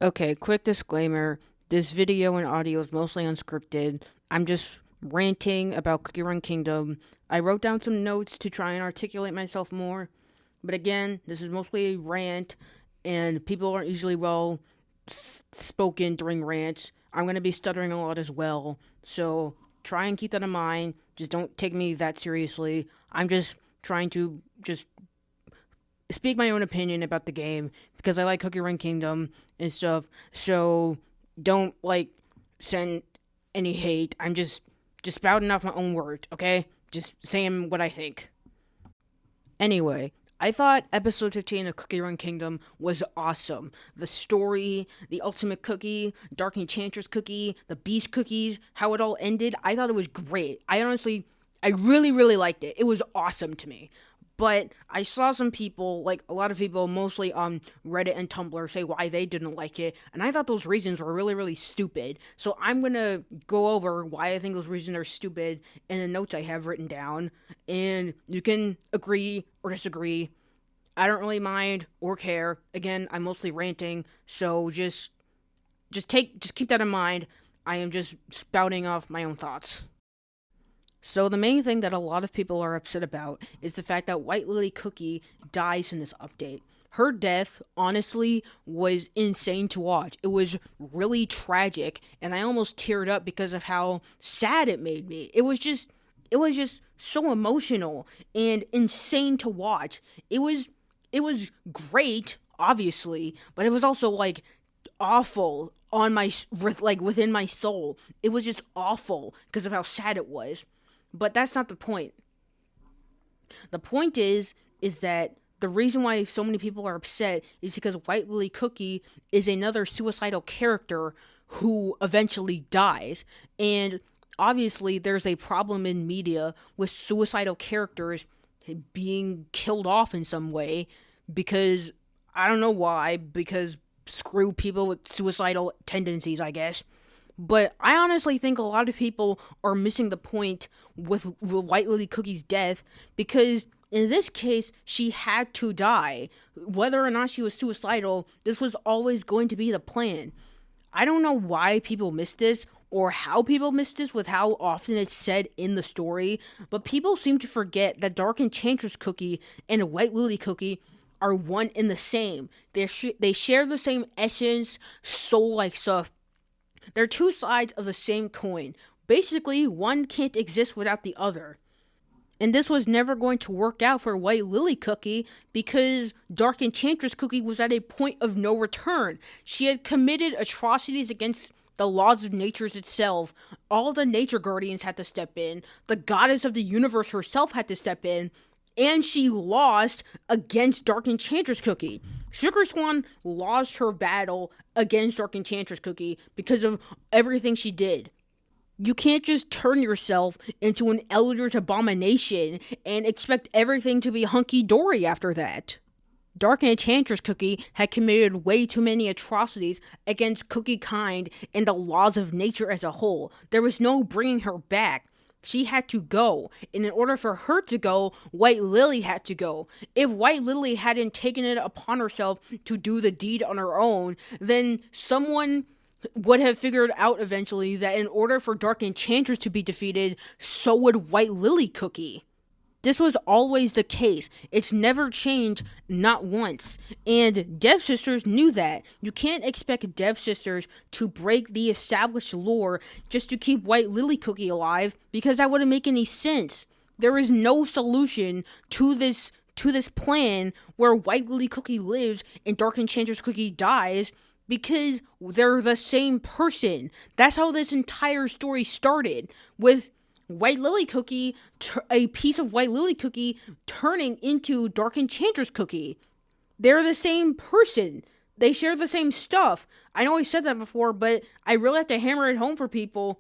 Okay, quick disclaimer. This video and audio is mostly unscripted. I'm just ranting about Cookie Run Kingdom. I wrote down some notes to try and articulate myself more. But again, this is mostly a rant, and people aren't usually well spoken during rants. I'm going to be stuttering a lot as well. So try and keep that in mind. Just don't take me that seriously. I'm just trying to just speak my own opinion about the game because I like Cookie Run Kingdom and stuff. So don't send any hate. I'm just spouting off my own words, okay? Just saying what I think. Anyway, I thought episode 15 of Cookie Run Kingdom was awesome. The story, the ultimate cookie, Dark Enchantress cookie, the beast cookies, how it all ended, I thought it was great. I really, really liked it. It was awesome to me. But I saw some people, like a lot of people, mostly on Reddit and Tumblr, say why they didn't like it. And I thought those reasons were really, really stupid. So I'm going to go over why I think those reasons are stupid in the notes I have written down. And you can agree or disagree. I don't really mind or care. Again, I'm mostly ranting. So just keep that in mind. I am just spouting off my own thoughts. So the main thing that a lot of people are upset about is the fact that White Lily Cookie dies in this update. Her death, honestly, was insane to watch. It was really tragic, and I almost teared up because of how sad it made me. It was just so emotional and insane to watch. It was great, obviously, but it was also awful on within my soul. It was just awful because of how sad it was. But that's not the point. The point is that the reason why so many people are upset is because White Lily Cookie is another suicidal character who eventually dies. And obviously there's a problem in media with suicidal characters being killed off in some way because I don't know why, because screw people with suicidal tendencies, I guess. But I honestly think a lot of people are missing the point with White Lily Cookie's death because in this case, she had to die. Whether or not she was suicidal, this was always going to be the plan. I don't know why people missed this or how people missed this with how often it's said in the story, but people seem to forget that Dark Enchantress Cookie and White Lily Cookie are one and the same. They share the same essence, soul-like stuff. They're two sides of the same coin. Basically, one can't exist without the other. And this was never going to work out for White Lily Cookie because Dark Enchantress Cookie was at a point of no return. She had committed atrocities against the laws of nature itself. All the nature guardians had to step in. The goddess of the universe herself had to step in. And she lost against Dark Enchantress Cookie. Sugar Swan lost her battle against Dark Enchantress Cookie because of everything she did. You can't just turn yourself into an eldritch abomination and expect everything to be hunky-dory after that. Dark Enchantress Cookie had committed way too many atrocities against Cookie kind and the laws of nature as a whole. There was no bringing her back. She had to go. And in order for her to go, White Lily had to go. If White Lily hadn't taken it upon herself to do the deed on her own, then someone would have figured out eventually that in order for Dark Enchantress to be defeated, so would White Lily Cookie. This was always the case. It's never changed, not once. And Dev Sisters knew that. You can't expect Dev Sisters to break the established lore just to keep White Lily Cookie alive, because that wouldn't make any sense. There is no solution to this plan where White Lily Cookie lives and Dark Enchantress Cookie dies, because they're the same person. That's how this entire story started, with White Lily Cookie, a piece of White Lily Cookie turning into Dark Enchantress Cookie. They're the same person. They share the same stuff. I know I said that before, but I really have to hammer it home for people.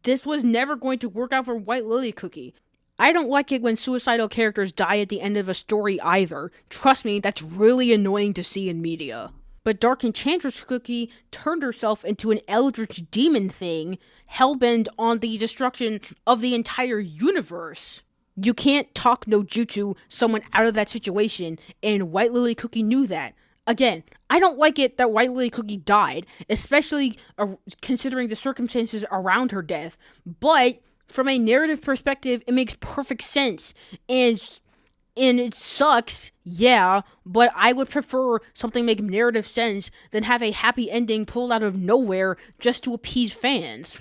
This was never going to work out for White Lily Cookie. I don't like it when suicidal characters die at the end of a story either. Trust me, that's really annoying to see in media. But Dark Enchantress Cookie turned herself into an eldritch demon thing, hellbent on the destruction of the entire universe. You can't talk no jutsu someone out of that situation, and White Lily Cookie knew that. Again, I don't like it that White Lily Cookie died, especially considering the circumstances around her death. But from a narrative perspective, it makes perfect sense. And it sucks, yeah, but I would prefer something make narrative sense than have a happy ending pulled out of nowhere just to appease fans.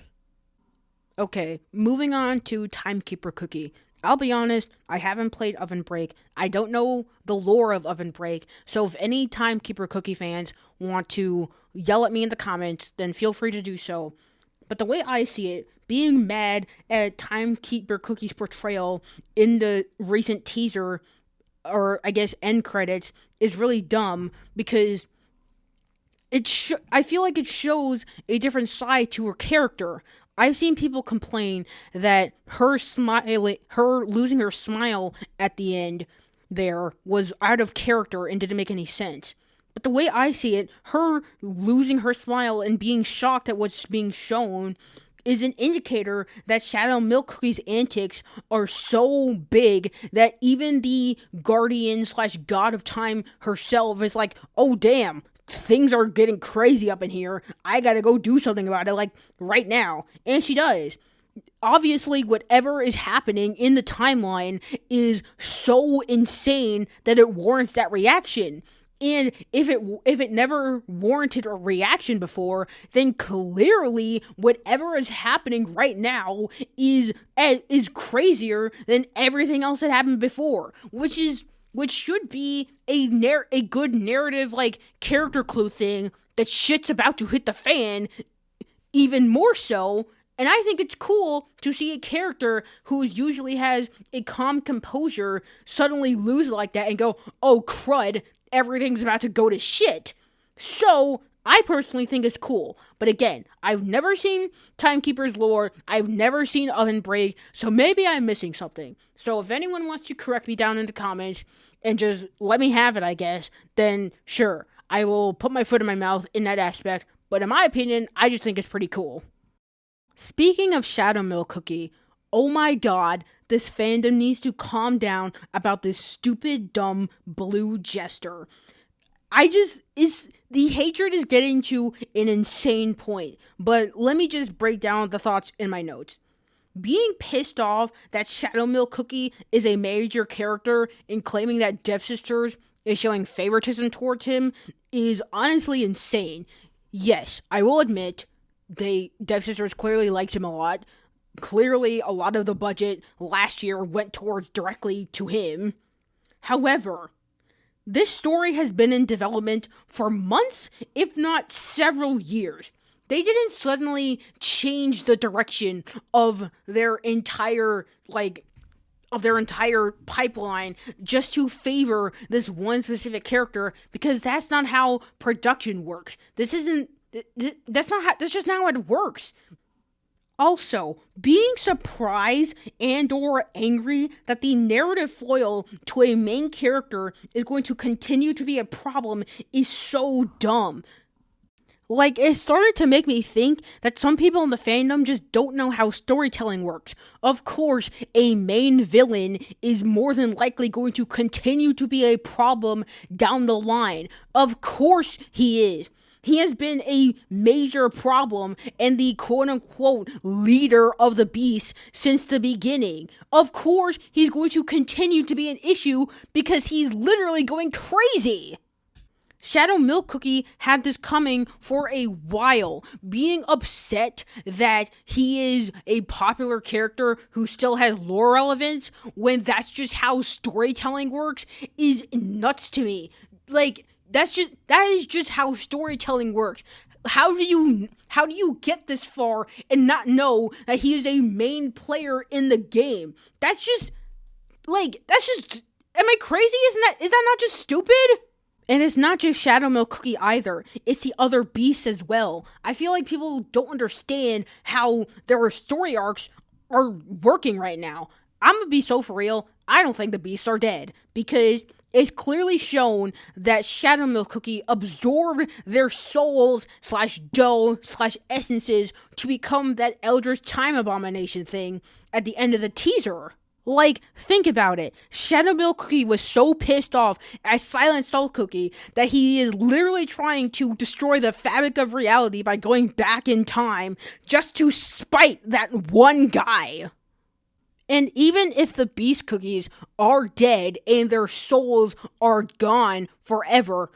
Okay, moving on to Timekeeper Cookie. I'll be honest, I haven't played Oven Break. I don't know the lore of Oven Break, so if any Timekeeper Cookie fans want to yell at me in the comments, then feel free to do so. But the way I see it, being mad at Timekeeper Cookie's portrayal in the recent teaser, or I guess end credits, is really dumb because I feel like it shows a different side to her character. I've seen people complain that her losing her smile at the end there was out of character and didn't make any sense. But the way I see it, her losing her smile and being shocked at what's being shown is an indicator that Shadow Milk Cookie's antics are so big that even the guardian / god of time herself is like, oh damn, things are getting crazy up in here. I gotta go do something about it, like, right now. And she does. Obviously, whatever is happening in the timeline is so insane that it warrants that reaction. And if it never warranted a reaction before, then clearly whatever is happening right now is crazier than everything else that happened before, which should be a good narrative, like, character clue thing that shit's about to hit the fan even more so. And I think it's cool to see a character who usually has a calm composure suddenly lose like that and go, oh crud, everything's about to go to shit. So, I personally think it's cool. But again, I've never seen Timekeeper's lore. I've never seen Oven Break. So maybe I'm missing something. So if anyone wants to correct me down in the comments and just let me have it, I guess, then sure, I will put my foot in my mouth in that aspect. But in my opinion, I just think it's pretty cool. Speaking of Shadow Milk Cookie, oh my god, this fandom needs to calm down about this stupid, dumb, blue jester. The hatred is getting to an insane point, but let me just break down the thoughts in my notes. Being pissed off that Shadow Milk Cookie is a major character and claiming that Death Sisters is showing favoritism towards him is honestly insane. Yes, I will admit, Death Sisters clearly liked him a lot. Clearly, a lot of the budget last year went towards directly to him. However, this story has been in development for months, if not several years. They didn't suddenly change the direction of their entire pipeline just to favor this one specific character, because that's not how production works. That's just not how it works. Also, being surprised and or angry that the narrative foil to a main character is going to continue to be a problem is so dumb. Like, it started to make me think that some people in the fandom just don't know how storytelling works. Of course, a main villain is more than likely going to continue to be a problem down the line. Of course he is. He has been a major problem and the quote-unquote leader of the beast since the beginning. Of course, he's going to continue to be an issue because he's literally going crazy. Shadow Milk Cookie had this coming for a while. Being upset that he is a popular character who still has lore relevance when that's just how storytelling works is nuts to me. Like, that is just how storytelling works. How do you get this far and not know that he is a main player in the game? Am I crazy? Is that not just stupid? And it's not just Shadow Milk Cookie either. It's the other beasts as well. I feel like people don't understand how their story arcs are working right now. I'm gonna be so for real. I don't think the beasts are dead, because it's clearly shown that Shadow Milk Cookie absorbed their souls / dough / essences to become that Eldritch Time Abomination thing at the end of the teaser. Like, think about it. Shadow Milk Cookie was so pissed off at Silent Salt Cookie that he is literally trying to destroy the fabric of reality by going back in time just to spite that one guy. And even if the Beast Cookies are dead and their souls are gone forever,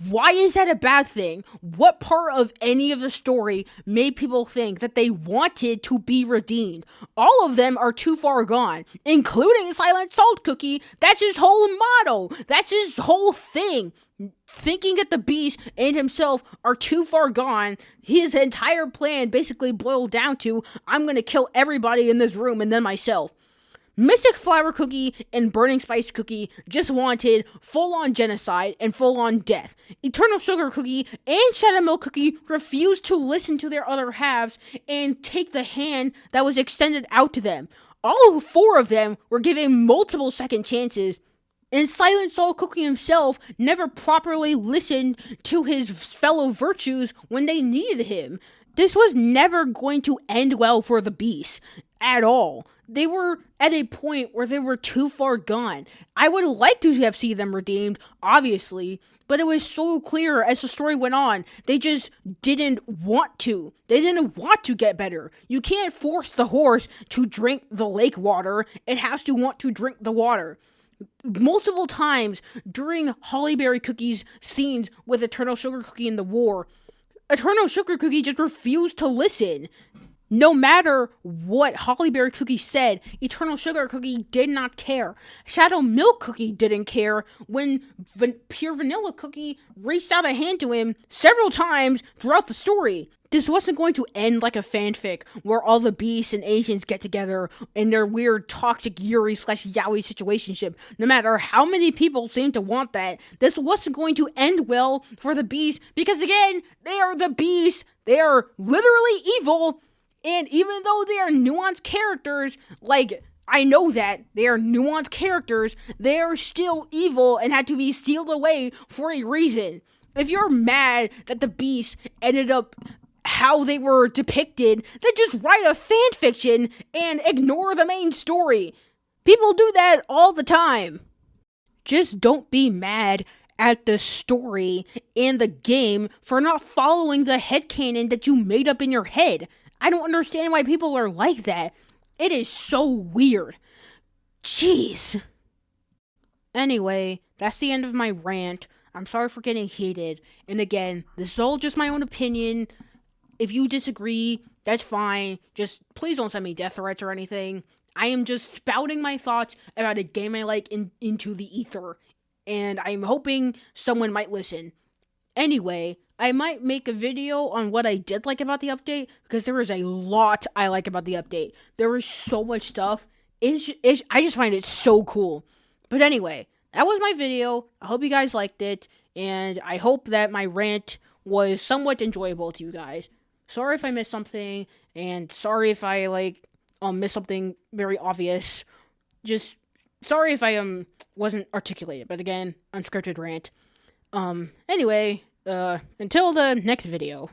why is that a bad thing? What part of any of the story made people think that they wanted to be redeemed? All of them are too far gone, including Silent Salt Cookie. That's his whole motto. That's his whole thing. Thinking that the Beast and himself are too far gone, his entire plan basically boiled down to, I'm gonna kill everybody in this room and then myself. Mystic Flower Cookie and Burning Spice Cookie just wanted full-on genocide and full-on death. Eternal Sugar Cookie and Shadow Milk Cookie refused to listen to their other halves and take the hand that was extended out to them. All four of them were given multiple second chances, and Silent Soul Cookie himself never properly listened to his fellow virtues when they needed him. This was never going to end well for the Beast at all. They were at a point where they were too far gone. I would like to have seen them redeemed, obviously, but it was so clear as the story went on. They just didn't want to. They didn't want to get better. You can't force the horse to drink the lake water. It has to want to drink the water. Multiple times during Hollyberry Cookie's scenes with Eternal Sugar Cookie in the war, Eternal Sugar Cookie just refused to listen. No matter what Hollyberry Cookie said, Eternal Sugar Cookie did not care. Shadow Milk Cookie didn't care when Pure Vanilla Cookie reached out a hand to him several times throughout the story. This wasn't going to end like a fanfic where all the Beasts and Asians get together in their weird toxic Yuri/Yaoi situationship. No matter how many people seem to want that, this wasn't going to end well for the Beasts because, again, they are the Beasts. They are literally evil. And even though they are nuanced characters, like, I know that they are nuanced characters, they are still evil and had to be sealed away for a reason. If you're mad that the Beast ended up how they were depicted, then just write a fan fiction and ignore the main story. People do that all the time. Just don't be mad at the story and the game for not following the headcanon that you made up in your head. I don't understand why people are like that. It is so weird. Jeez. Anyway, that's the end of my rant. I'm sorry for getting heated. And again, this is all just my own opinion. If you disagree, that's fine. Just please don't send me death threats or anything. I am just spouting my thoughts about a game I like into the ether. And I'm hoping someone might listen. Anyway, I might make a video on what I did like about the update, because there is a lot I like about the update. There is so much stuff. I just find it so cool. But anyway, that was my video. I hope you guys liked it, and I hope that my rant was somewhat enjoyable to you guys. Sorry if I missed something, and sorry if I missed something very obvious. Just sorry if I wasn't articulated. But again, unscripted rant. Anyway, until the next video.